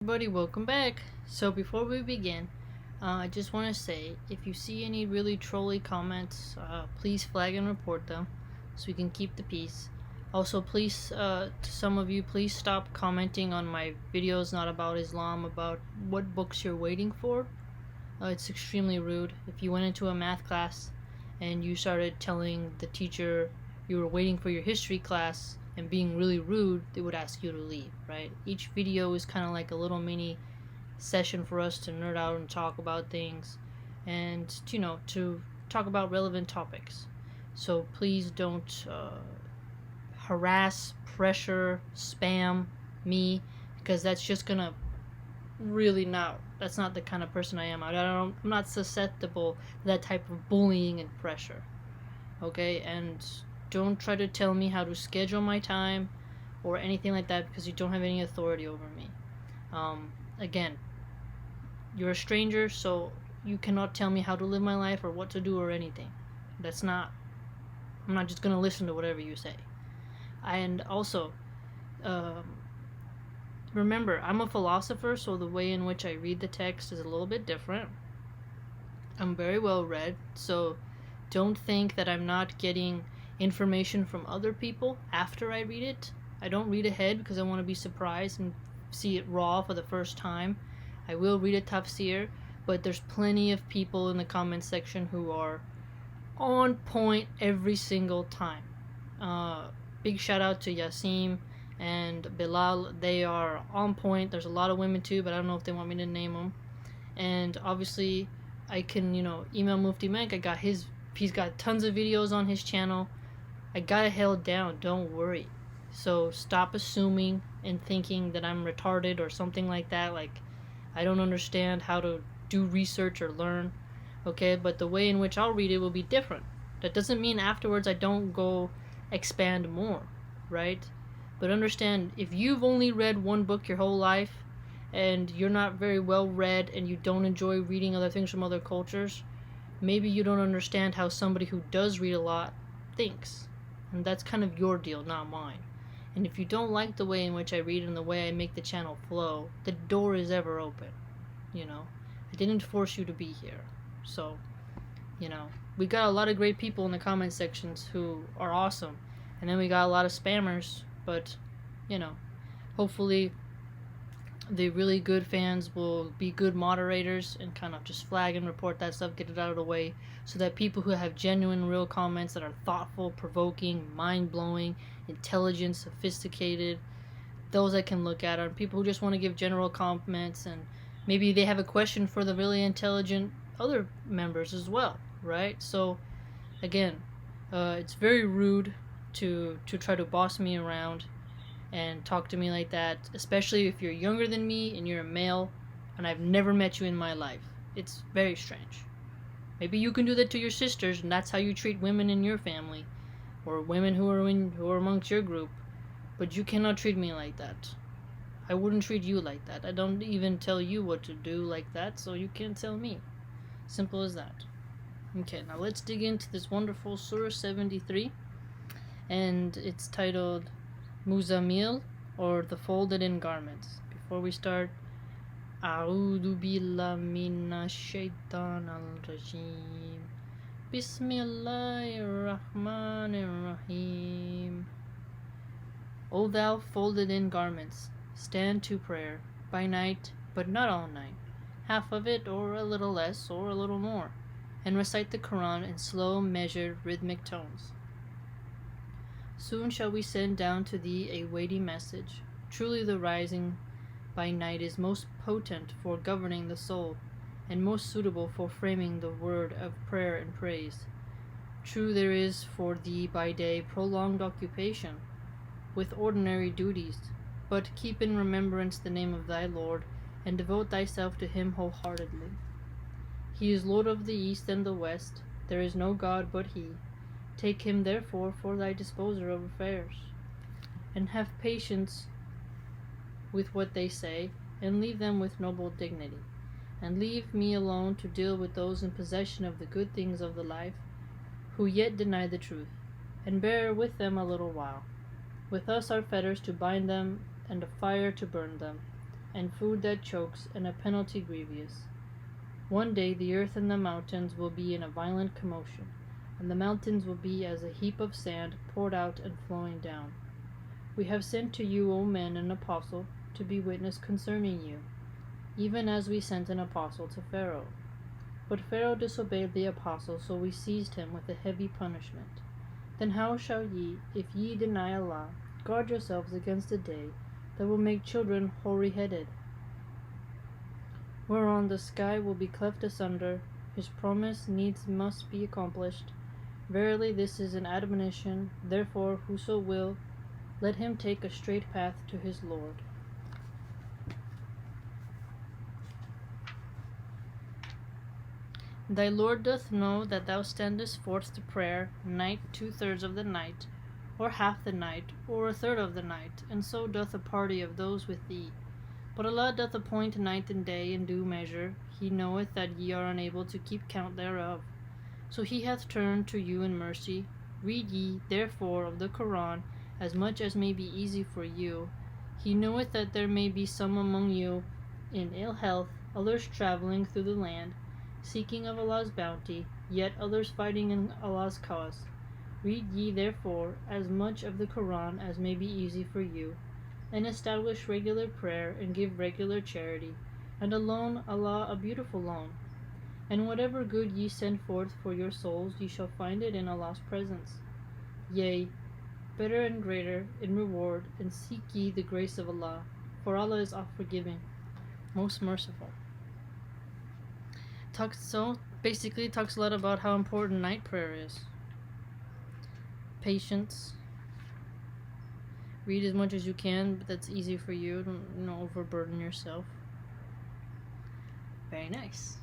Everybody, welcome back. So before we begin, I just want to say if you see any really trolly comments, please flag and report them so we can keep the peace. Also, please, to some of you, please stop commenting on my videos not about Islam, about what books you're waiting for. It's extremely rude. If you went into a math class and you started telling the teacher you were waiting for your history class and being really rude, they would ask you to leave, right? Each video is kind of like a little mini session for us to nerd out and talk about things and, to talk about relevant topics. So please don't harass, pressure, spam me because that's just gonna really not. That's not the kind of person I am. I'm not susceptible to that type of bullying and pressure. Okay, and don't try to tell me how to schedule my time or anything like that because you don't have any authority over me. Again, you're a stranger, so you cannot tell me how to live my life or what to do or anything. That's not. I'm not just gonna listen to whatever you say. And also, um, remember, I'm a philosopher, so the way in which I read the text is a little bit different. I'm very well read, so don't think that I'm not getting information from other people after I read it. I don't read ahead because I want to be surprised and see it raw for the first time. I will read a tafsir, but there's plenty of people in the comment section who are on point every single time. Big shout out to Yasim and Bilal. They are on point. There's a lot of women too, but I don't know if they want me to name them. And obviously, I can, email Mufti Menk. He's got tons of videos on his channel. I got it held down, don't worry. So stop assuming and thinking that I'm retarded or something like that. Like, I don't understand how to do research or learn. Okay, but the way in which I'll read it will be different. That doesn't mean afterwards I don't go expand more, right? But understand, if you've only read one book your whole life and you're not very well read and you don't enjoy reading other things from other cultures, maybe you don't understand how somebody who does read a lot thinks. And that's kind of your deal, not mine. And if you don't like the way in which I read and the way I make the channel flow, the door is ever open. I didn't force you to be here. So, we got a lot of great people in the comment sections who are awesome. And then we got a lot of spammers, but, hopefully the really good fans will be good moderators and kind of just flag and report that stuff, get it out of the way, so that people who have genuine, real comments that are thoughtful, provoking, mind-blowing, intelligent, sophisticated, those I can look at are people who just want to give general comments, and maybe they have a question for the really intelligent other members as well, right? So, again, it's very rude to try to boss me around and talk to me like that, especially if you're younger than me and you're a male and I've never met you in my life. It's very strange. Maybe you can do that to your sisters and that's how you treat women in your family or women who are amongst your group, but you cannot treat me like that. I wouldn't treat you like that. I don't even tell you what to do like that, so you can't tell me. Simple as that. Okay, now let's dig into this wonderful Surah 73, and it's titled Muzzammil, or the folded in garments. Before we start, A'udhu billahi minash shaitanir rajim. Bismillahir rahmanir rahim. O thou folded in garments, stand to prayer by night, but not all night, half of it or a little less or a little more, and recite the Qur'an in slow, measured, rhythmic tones. Soon shall we send down to thee a weighty message. Truly the rising by night is most potent for governing the soul, and most suitable for framing the word of prayer and praise. True there is for thee by day prolonged occupation with ordinary duties, but keep in remembrance the name of thy Lord, and devote thyself to him wholeheartedly. He is Lord of the east and the west, there is no God but he. Take him therefore for thy disposer of affairs, and have patience with what they say, and leave them with noble dignity, and leave me alone to deal with those in possession of the good things of the life, who yet deny the truth, and bear with them a little while. With us are fetters to bind them, and a fire to burn them, and food that chokes, and a penalty grievous. One day the earth and the mountains will be in a violent commotion, and the mountains will be as a heap of sand poured out and flowing down. We have sent to you, O men, an apostle, to be witness concerning you, even as we sent an apostle to Pharaoh. But Pharaoh disobeyed the apostle, so we seized him with a heavy punishment. Then how shall ye, if ye deny Allah, guard yourselves against a day that will make children hoary-headed, whereon the sky will be cleft asunder? His promise needs must be accomplished. Verily this is an admonition, therefore whoso will, let him take a straight path to his Lord. Thy Lord doth know that thou standest forth to prayer, night 2/3 of the night, or half the night, or 1/3 of the night, and so doth a party of those with thee. But Allah doth appoint night and day in due measure. He knoweth that ye are unable to keep count thereof. So he hath turned to you in mercy. Read ye, therefore, of the Qur'an as much as may be easy for you. He knoweth that there may be some among you in ill health, others travelling through the land, seeking of Allah's bounty, yet others fighting in Allah's cause. Read ye, therefore, as much of the Qur'an as may be easy for you, and establish regular prayer and give regular charity, and alone Allah a beautiful loan. And whatever good ye send forth for your souls, ye shall find it in Allah's presence. Yea, better and greater in reward, and seek ye the grace of Allah, for Allah is oft-forgiving, most merciful. Basically talks a lot about how important night prayer is. Patience. Read as much as you can, but that's easy for you. Don't overburden yourself. Very nice.